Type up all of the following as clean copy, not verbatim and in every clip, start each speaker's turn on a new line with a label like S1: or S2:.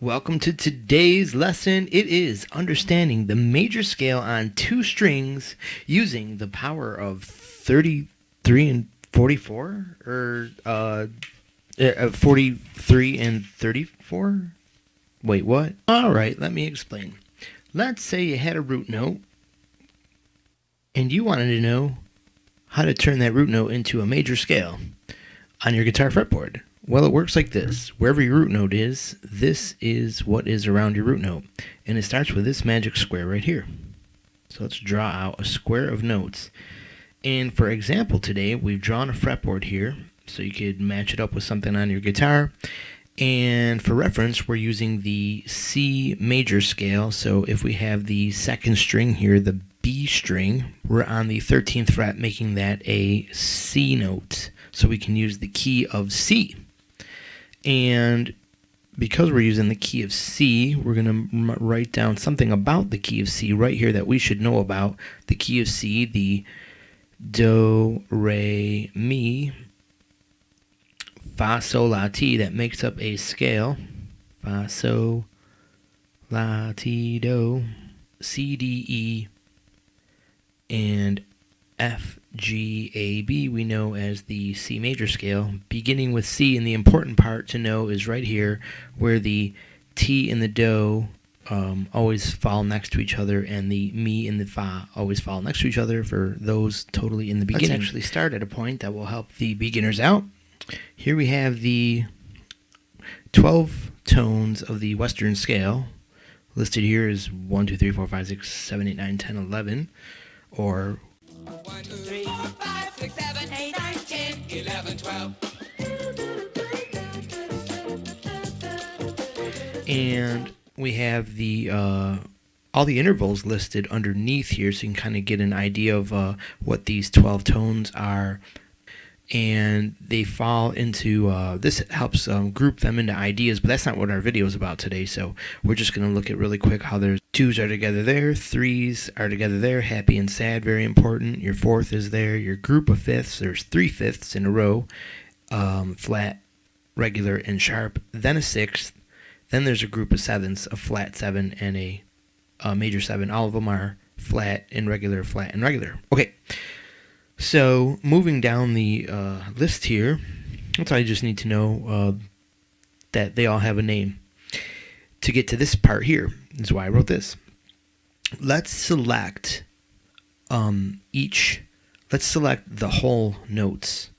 S1: Welcome to today's lesson. It is understanding the major scale on two strings using the power of 33 and 44, or 43 and 34. Wait, what? All right, let me explain. Let's say you had a root note and you wanted to know how to turn that root note into a major scale on your guitar fretboard. Well, it works like this. Wherever your root note is, this is what is around your root note. And it starts with this magic square right here. So let's draw out a square of notes. And for example today, we've drawn a fretboard here, so you could match it up with something on your guitar. And for reference, we're using the C major scale. So if we have the second string here, the B string, we're on the 13th fret, making that a C note. So we can use the key of C. And because we're using the key of C, we're going to write down something about the key of C right here that we should know about. The key of C, the Do, Re, Mi, Fa, Sol, La, Ti, that makes up a scale. Fa, Sol, La, Ti, Do, C, D, E, and F, G, A, B we know as the C major scale, beginning with C, and the important part to know is right here where the T and the Do always fall next to each other, and the Mi and the Fa always fall next to each other for those totally in the beginning. Let's actually start at a point that will help the beginners out. Here we have the 12 tones of the Western scale. Listed here is 1, 2, 3, 4, 5, 6, 7, 8, 9, 10, 11, or
S2: 1, 2, 3, 4, 5, 6, 7, 8, 9, 10, 11, 12.
S1: And we have the all the intervals listed underneath here, so you can kind of get an idea of what these 12 tones are. And they fall into, this helps group them into ideas, but that's not what our video is about today. So we're just going to look at really quick how there's twos are together there, threes are together there, happy and sad, very important. Your fourth is there, your group of fifths, there's 3 fifths in a row, flat, regular, and sharp, then a sixth, then there's a group of sevenths, a flat 7 and a major 7. All of them are flat and regular, flat and regular. Okay. So moving down the list here, that's all you just need to know, that they all have a name. To get to this part here is why I wrote this. Let's select let's select the whole notes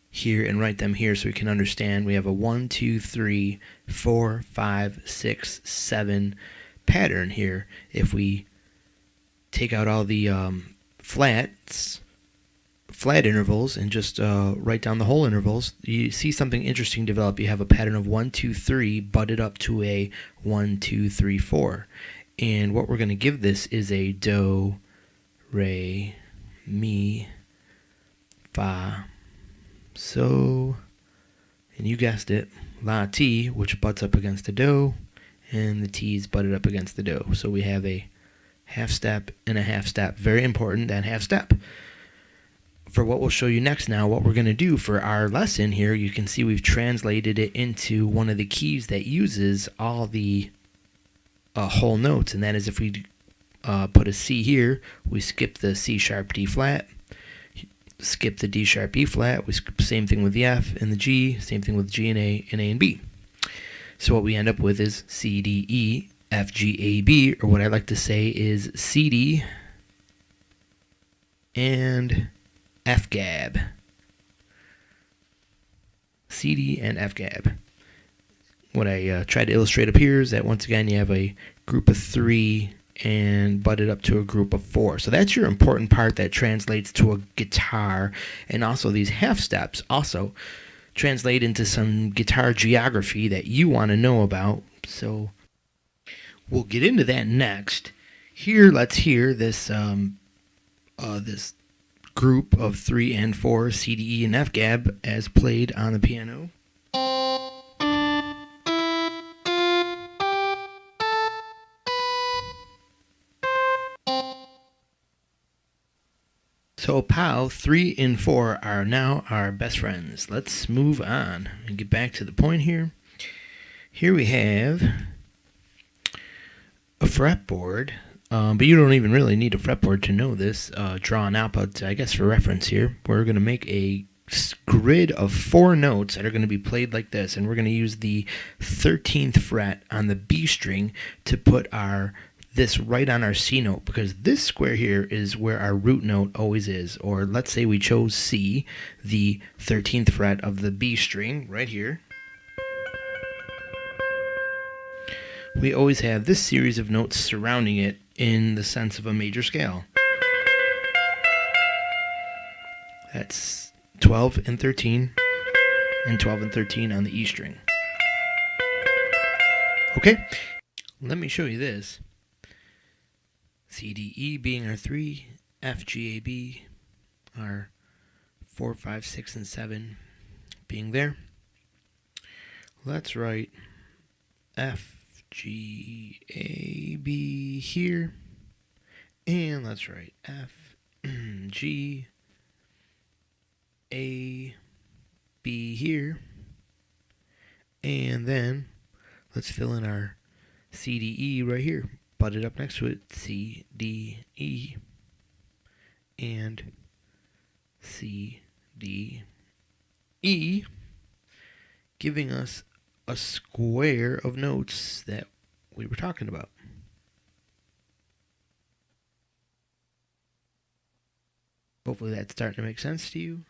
S1: here and write them here so we can understand. We have a 1, 2, 3, 4, 5, 6, 7 pattern here. If we take out all the flat intervals and just write down the whole intervals, you see something interesting develop. You have a pattern of 1, 2, 3 butted up to a 1, 2, 3, 4. And what we're going to give this is a Do, Re, Mi, Fa, So, and you guessed it, La, Ti, which butts up against the Do, and the T's butted up against the Do. So we have a half step and a half step. Very important, that half step. For what we'll show you next now, what we're going to do for our lesson here, you can see we've translated it into one of the keys that uses all the whole notes, and that is if we put a C here, we skip the C sharp D flat, skip the D sharp E flat, we skip the same thing with the F and the G, same thing with G and A and B. So what we end up with is C, D, E, F, G, A, B, or what I like to say is C, D, and F gab. C, D, and F gab. What I tried to illustrate up here is that once again you have a group of 3 and butted up to a group of 4. So that's your important part that translates to a guitar, and also these half steps also translate into some guitar geography that you want to know about. So we'll get into that next. Here, let's hear this this group of 3 and 4, C, D, E, and F gab as played on the piano. So pow, 3 and 4 are now our best friends. Let's move on and get back to the point here. Here we have a fretboard, but you don't even really need a fretboard to know this, drawn out, but I guess for reference here, we're going to make a grid of 4 notes that are going to be played like this, and we're going to use the 13th fret on the B string to put this right on our C note, because this square here is where our root note always is. Or let's say we chose C, the 13th fret of the B string right here. We always have this series of notes surrounding it in the sense of a major scale. That's 12 and 13, and 12 and 13 on the E string. Okay, let me show you this. C, D, E being our 3, F, G, A, B, our 4, 5, 6, and 7 being there. Let's write F, G, A, B here, and let's write F, G, A, B here, and then let's fill in our C, D, E right here. Butt it up next to it, C, D, E, and C, D, E, giving us a square of notes that we were talking about. Hopefully that's starting to make sense to you.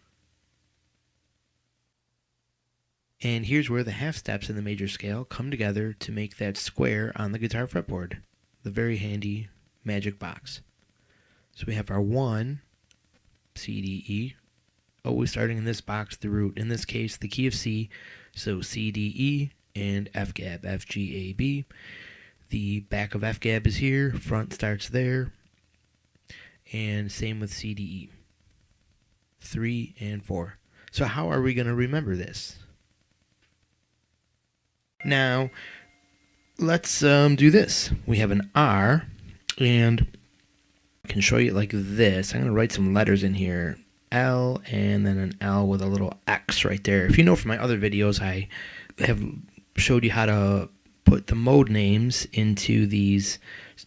S1: And here's where the half steps in the major scale come together to make that square on the guitar fretboard. The very handy magic box. So we have our 1, C, D, E, always starting in this box, the root, in this case the key of C, so C, D, E, and F gab, F, G, A, B. The back of F gab is here, front starts there, and same with C, D, E. 3 and 4. So how are we going to remember this? Now, let's do this. We have an R, and I can show you like this. I'm going to write some letters in here. L, and then an L with a little X right there. If you know from my other videos, I have showed you how to put the mode names into these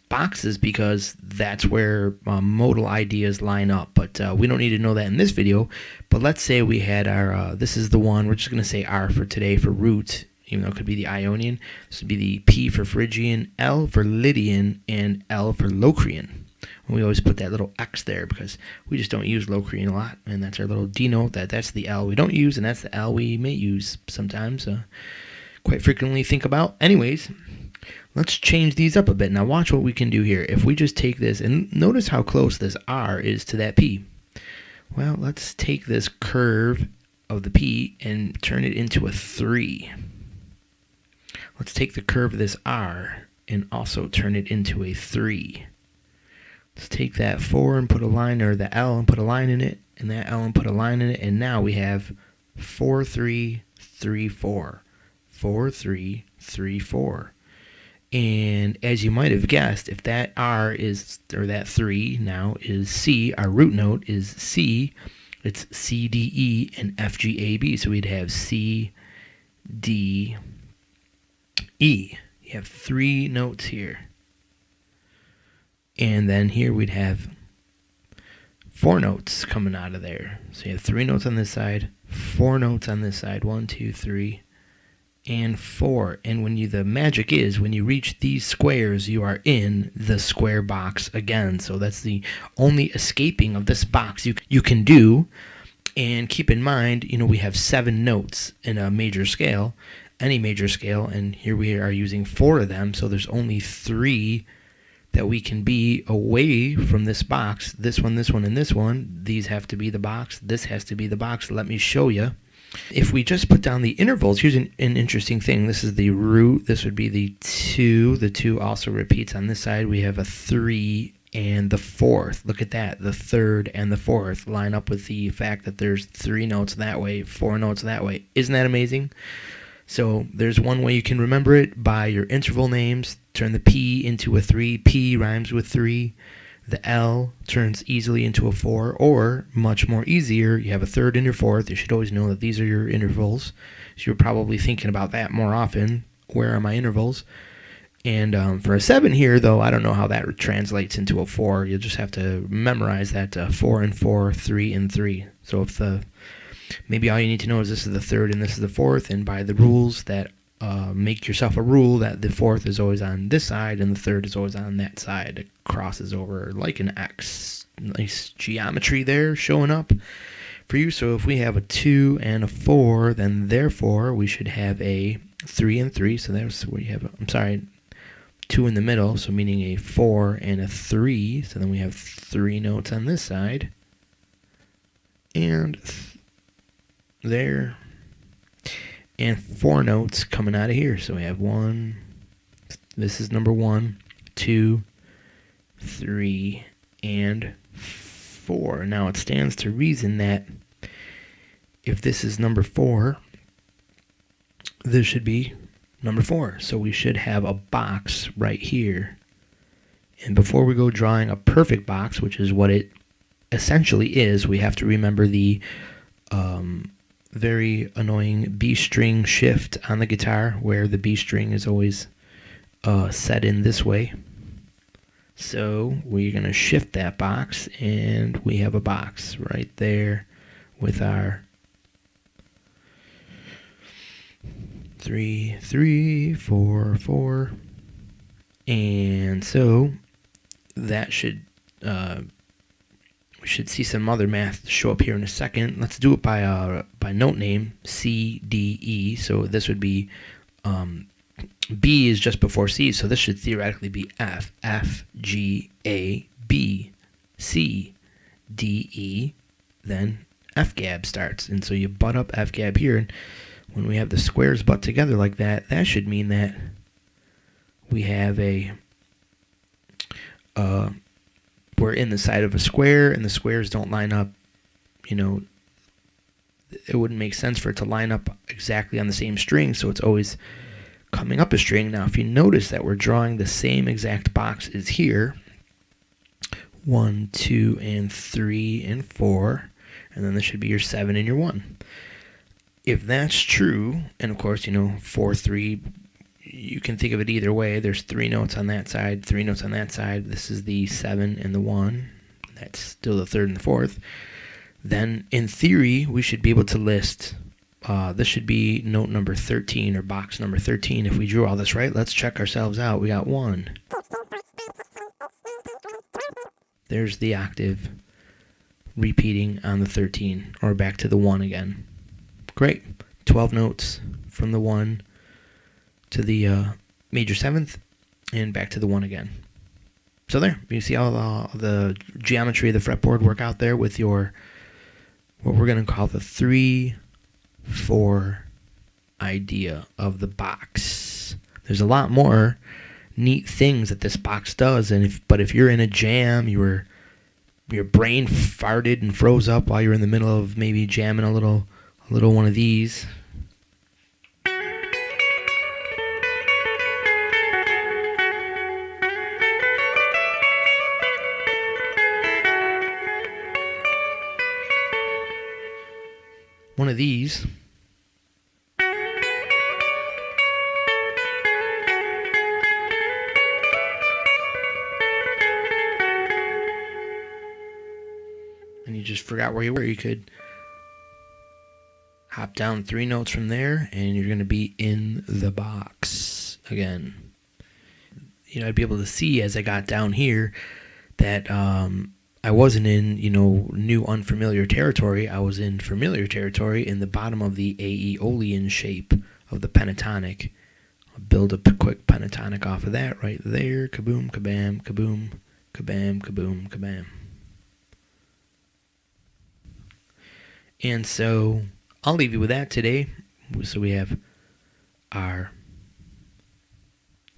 S1: boxes, because that's where modal ideas line up. But we don't need to know that in this video. But let's say we had our, this is the one, we're just going to say R for today for root, even though it could be the Ionian. This would be the P for Phrygian, L for Lydian, and L for Locrian. And we always put that little X there because we just don't use Locrian a lot, and that's our little denote that's the L we don't use, and that's the L we may use sometimes, quite frequently think about. Anyways, let's change these up a bit. Now watch what we can do here. If we just take this, and notice how close this R is to that P. Well, let's take this curve of the P and turn it into a 3. Let's take the curve of this R and also turn it into a 3. Let's take that 4 and put a line, or the L and put a line in it, and that L and put a line in it, and now we have 4, 3, 3, 4. 4, 3, 3, 4. And as you might have guessed, if that R is, or that 3 now is C, our root note is C, it's C, D, E, and F, G, A, B. So we'd have C, D, E. You have 3 notes here. And then here we'd have 4 notes coming out of there. So you have 3 notes on this side, 4 notes on this side, 1, 2, 3, and 4. And when the magic is, when you reach these squares, you are in the square box again. So that's the only escaping of this box you can do. And keep in mind, we have 7 notes in a major scale, any major scale, and here we are using 4 of them, so there's only 3 that we can be away from this box. This one, and this one. These have to be the box. This has to be the box. Let me show you. If we just put down the intervals, here's an interesting thing. This is the root. This would be the 2. The 2 also repeats on this side. We have a 3 and the 4th. Look at that. The 3rd and the 4th line up with the fact that there's 3 notes that way, 4 notes that way. Isn't that amazing? So there's one way you can remember it, by your interval names. Turn the P into a 3. P rhymes with 3. The L turns easily into a 4, or much more easier, you have a 3rd and your 4th. You should always know that these are your intervals. So you're probably thinking about that more often. Where are my intervals? And for a 7 here, though, I don't know how that translates into a 4. You'll just have to memorize that 4 and 4, 3 and 3. So if maybe all you need to know is this is the 3rd and this is the 4th, and by the rules that make yourself a rule that the 4th is always on this side and the 3rd is always on that side. It crosses over like an X. Nice geometry there showing up for you. So if we have a 2 and a 4, then therefore we should have a 3 and 3. So there's where you have, 2 in the middle, so meaning a 4 and a 3. So then we have 3 notes on this side. And there. And 4 notes coming out of here. So we have 1. This is number 1, 2, 3, and 4. Now it stands to reason that if this is number 4, this should be number 4. So we should have a box right here. And before we go drawing a perfect box, which is what it essentially is, we have to remember the very annoying B string shift on the guitar, where the B string is always set in this way. So we're going to shift that box, and we have a box right there with our 3, 3, 4, 4. And so that should we should see some other math show up here in a second. Let's do it by note name, C, D, E. So this would be B is just before C, so this should theoretically be F, F, G, A, B, C, D, E, then F gab starts. And so you butt up F gab here, and when we have the squares butt together like that, that should mean that we have we're in the side of a square, and the squares don't line up. You know, it wouldn't make sense for it to line up exactly on the same string, so it's always coming up a string. Now, if you notice that we're drawing the same exact box as here, 1, 2, and 3, and 4, and then this should be your 7 and your 1. If that's true, and of course, 4, 3, you can think of it either way. There's 3 notes on that side, 3 notes on that side. This is the 7 and the 1. That's still the 3rd and the 4th. Then, in theory, we should be able to list, this should be note number 13, or box number 13. If we drew all this right, let's check ourselves out. We got 1. There's the octave repeating on the 13, or back to the 1 again. Great. 12 notes from the 1 to the major 7th, and back to the 1 again. So there, you see all the geometry of the fretboard work out there with your, what we're going to call the 3, 4 idea of the box. There's a lot more neat things that this box does, but if you're in a jam, your brain farted and froze up while you're in the middle of maybe jamming a little one of these. One of these. And you just forgot where you were. You could hop down 3 notes from there, and you're going to be in the box again. I'd be able to see as I got down here that I wasn't in, new unfamiliar territory. I was in familiar territory in the bottom of the Aeolian shape of the pentatonic. I'll build a quick pentatonic off of that right there. Kaboom, kabam, kaboom, kabam, kaboom, kabam. And so I'll leave you with that today. So we have our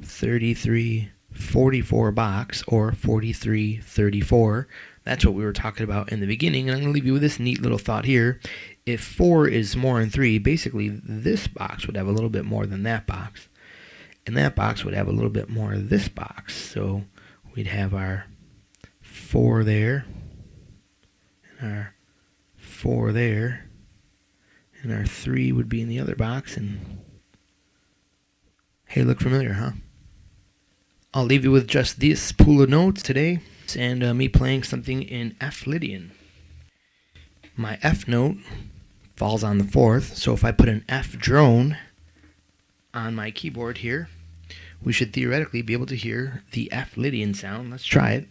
S1: 3344 box, or 4334. That's what we were talking about in the beginning. And I'm going to leave you with this neat little thought here. If 4 is more than 3, basically this box would have a little bit more than that box. And that box would have a little bit more of this box. So we'd have our 4 there, and our 4 there, and our 3 would be in the other box. And hey, look familiar, huh? I'll leave you with just this pool of notes today and me playing something in F Lydian. My F note falls on the 4th, so if I put an F drone on my keyboard here, we should theoretically be able to hear the F Lydian sound. Let's try it.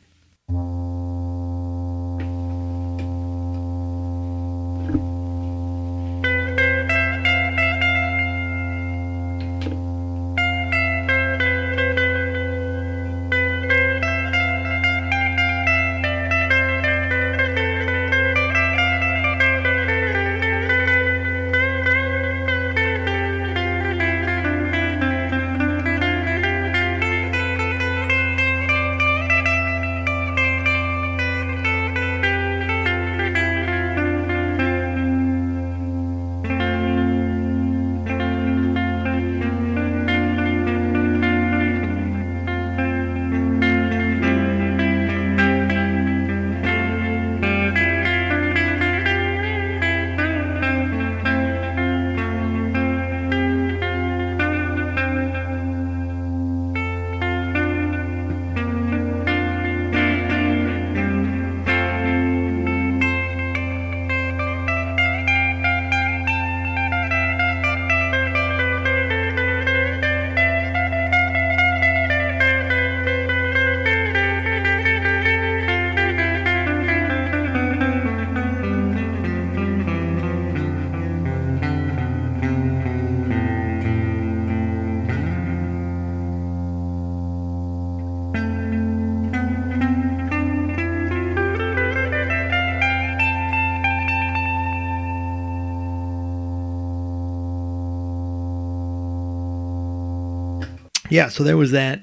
S1: Yeah, so there was that.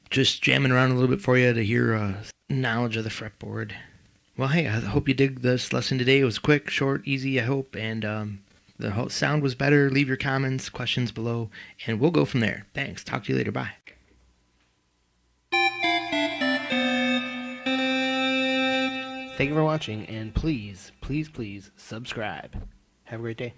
S1: Just jamming around a little bit for you to hear knowledge of the fretboard. Well, hey, I hope you dig this lesson today. It was quick, short, easy, I hope, and the whole sound was better. Leave your comments, questions below, and we'll go from there. Thanks. Talk to you later. Bye. Thank you for watching, and please, please, please subscribe. Have a great day.